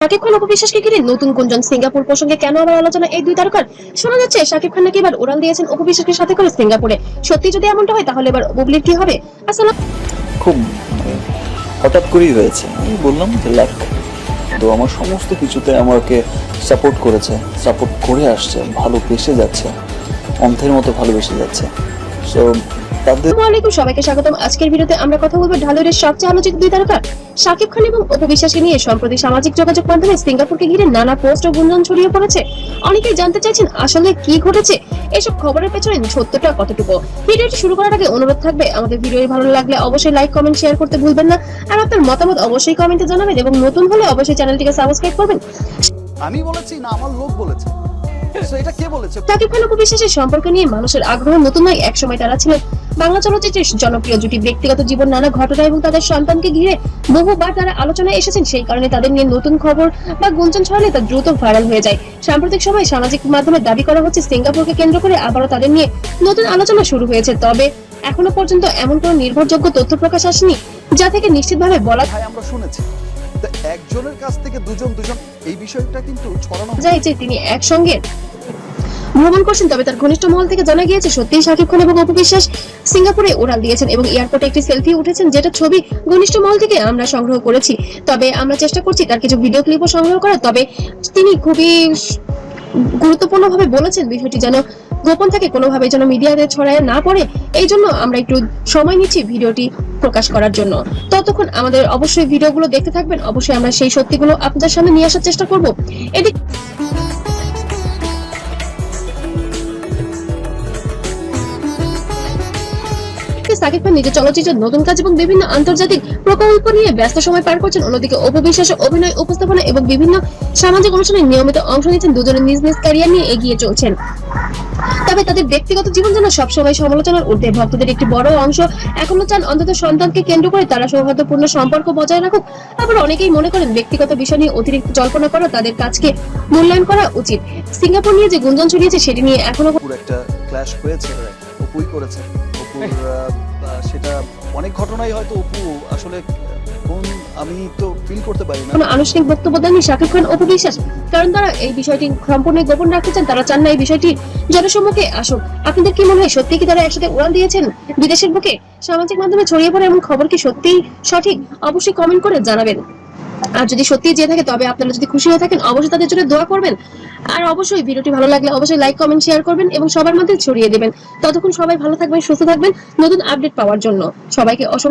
শাকিব খান অপবিশ্বাসকে ঘিরে নতুন গুঞ্জন, সিঙ্গাপুর প্রসঙ্গে কেন আবার আলোচনা এই দুই তারকার? শোনা যাচ্ছে শাকিব খান নাকি এবার উড়াল দিয়েছেন অপবিশ্বাসকে সাথে করে সিঙ্গাপুরে। সত্যি যদি এমনটা হয় তাহলে এবার বুবলির কি হবে? আসলে খুব হঠাৎ করেই হয়েছে। আমি বললাম যে লাক, তো আমার সমস্ত কিছুতে আমাকে সাপোর্ট করেছে, সাপোর্ট করে আসছে, ভালোবেসে যাচ্ছে, অন্ধের মতো ভালোবেসে যাচ্ছে। সো তাদের আসসালামু আলাইকুম, সবাইকে স্বাগতম। আজকের ভিডিওতে আমরা কথা বলবো ঢালিউডের সবচেয়ে আলোচিত দুই তারকা শাকিব খান এবং অপবিশ্বাসকে নিয়ে। সম্প্রতি সামাজিক যোগাযোগ মাধ্যমে সিঙ্গাপুরকে ঘিরে নানা পোস্ট ও গুঞ্জন ছড়িয়ে পড়েছে। অনেকেই জানতে চাইছেন আসলে কি ঘটেছে, এসব খবরের পেছনে সত্যটা কতটুকু। ভিডিওটি শুরু করার আগে অনুরোধ থাকবে, আমাদের ভিডিও ভালো লাগলে অবশ্যই লাইক, কমেন্ট, শেয়ার করতে ভুলবেন না। আর আপনার মতামত অবশ্যই কমেন্টে জানাবেন এবং নতুন হলে অবশ্যই চ্যানেলটিকে সাবস্ক্রাইব করবেন। আমি বলেছি না, আমার লোক বলেছে। সো এটা কে বলেছে? শাকিব খান অপবিশ্বাসের সম্পর্ক নিয়ে মানুষের আগ্রহ নতুন নয়। একসময় তারা ছিলেন বাংলা চলচ্চিত্রের জনপ্রিয় জুটি। ব্যক্তিগত জীবন, নানা ঘটনা এবং তাদের সন্তানকে ঘিরে বহুবার তারা আলোচনায় এসেছেন। সেই কারণে তাদের নিয়ে নতুন খবর বা গুঞ্জন ছড়ালে তা দ্রুত ভাইরাল হয়ে যায়। সাম্প্রতিক সময়ে সামাজিক মাধ্যমে দাবি করা হচ্ছে সিঙ্গাপুরকে কেন্দ্র করে আবারও তাদের নিয়ে নতুন আলোচনা শুরু হয়েছে। তবে এখনো পর্যন্ত এমন কোনো নির্ভরযোগ্য তথ্য প্রকাশ আসেনি যা থেকে নিশ্চিতভাবে বলা ভাই আমরা শুনেছি, তো একজনের কাছ থেকে দুজন এই বিষয়টা কিন্তু ছড়ানো যায় যে তিনি একসঙ্গে ভ্রমণ করছেন। তবে তার ঘনিষ্ঠ মহল থেকে জানা গিয়েছে সত্যিই শাকিব খান এবং অপবিশ্বাস সিঙ্গাপুরে উড়াল দিয়েছেন এবং এয়ারপোর্টে একটি সেলফি উঠেছেন, যেটা ছবি ঘনিষ্ঠ মহল থেকে আমরা সংগ্রহ করেছি। তবে আমরা চেষ্টা করছি তার কিছু ভিডিও ক্লিপও সংগ্রহ করার। তবে তিনি খুবই গুরুত্বপূর্ণভাবে বলেছেন বিষয়টি যেন গোপন থাকে, কোনোভাবে যেন মিডিয়াতে ছড়ায় না পড়ে। এই জন্য আমরা একটু সময় নিচ্ছি ভিডিওটি প্রকাশ করার জন্য। ততক্ষণ আমাদের অবশ্যই ভিডিওগুলো দেখতে থাকবেন। অবশ্যই আমরা সেই সত্যিগুলো আপনাদের সামনে নিয়ে আসার চেষ্টা করব। এদিকে শাকিব খান নিজের চলচ্চিত্রের নতুন কাজ এবং বিভিন্ন আন্তর্জাতিক প্রকল্প নিয়ে ব্যস্ত সময় পার করছেন। অন্যদিকে অপবিশ্বাস অভিনয়, উপস্থাপনা এবং বিভিন্ন সামাজিক অনুষ্ঠানে নিয়মিত অংশ নিচ্ছেন। দুজনে নিজ নিজ ক্যারিয়ার নিয়ে এগিয়ে চলছেন। তবে তাদের ব্যক্তিগত জীবন যেন সবসময় সমালোচনার ঊর্ধ্বে। ভক্তদের একটি বড় অংশ এখনো চান অন্তত সন্তানকে কেন্দ্র করে তারা সৌহার্দ্যপূর্ণ সম্পর্ক বজায় রাখুক। আবার অনেকেই মনে করেন ব্যক্তিগত বিষয় নিয়ে অতিরিক্ত জল্পনা করা তাদের কাজকে মূল্যায়ন করা উচিত। সিঙ্গাপুর নিয়ে যে গুঞ্জন ছড়িয়েছে সেটি নিয়ে এখনো পুরো একটা ক্ল্যাশ হয়েছে, অপুই করেছে। অপুর সেটা অনেক ঘটনাই হয়তো অপু আসলে কোন আমি তো ফিল করতে পারি না। কোনো আনুষ্ঠানিক বক্তব্য দেননি শাকিব খান অপবিশ্বাস, কারণ তারা এই বিষয়টি সম্পূর্ণ গোপন রাখতে চান। তারা চান না এই বিষয়টি জনসম্মুখে আসুক। আপনাদের কি মনে হয়, সত্যি কি তারা একসাথে উড়াল দিয়েছেন বিদেশের বুকে? সামাজিক মাধ্যমে ছড়িয়ে পড়ে এমন খবর কি সত্যিই সঠিক? অবশ্যই কমেন্ট করে জানাবেন। আর যদি সত্যি যে থাকে তবে আপনারা যদি খুশি হয়ে থাকেন অবশ্যই তাদের জন্য দোয়া করবেন। আর অবশ্যই ভিডিওটি ভালো লাগলে অবশ্যই লাইক, কমেন্ট, শেয়ার করবেন এবং সবার মধ্যে ছড়িয়ে দেবেন। ততক্ষণ সবাই ভালো থাকবেন, সুস্থ থাকবেন। নতুন আপডেট পাওয়ার জন্য সবাইকে অসংখ্য